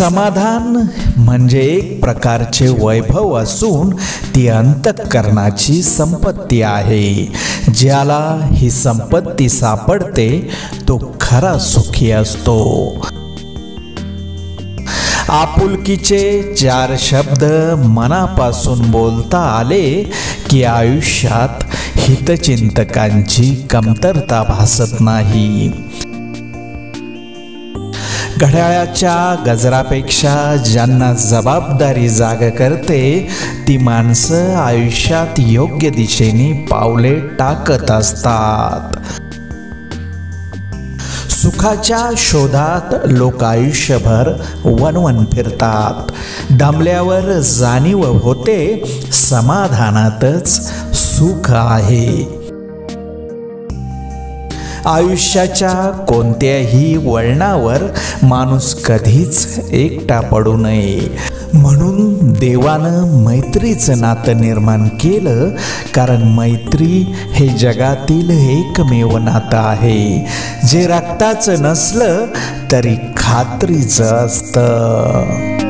समाधान म्हणजे एक प्रकारचे वैभव असून ती अंतःकरणाची संपत्ती आहे. ज्याला ही संपत्ती सापडते तो खरा सुखी असतो. आपुलकीचे 4 शब्द मनापासून बोलता आले की आयुष्यात हितचिंतकांची कमतरता भासत नाही. घड्याळाच्या गजरापेक्षा ज्यांना जबाबदारी जाग करते ती माणसं आयुष्यात योग्य दिशेने पावले टाकत असतात. सुखाच्या शोधात लोक आयुष्यभर वणवण फिरतात. दमल्यावर जाणीव होते समाधानातच सुख आहे. आयुष्याच्या कोणत्याही वळणावर माणूस कधीच एकटा पडू नये म्हणून देवानं मैत्रीचं नातं निर्माण केलं. कारण मैत्री हे जगातील एकमेव नातं आहे जे रक्ताचं नसलं तरी खात्रीचं असतं.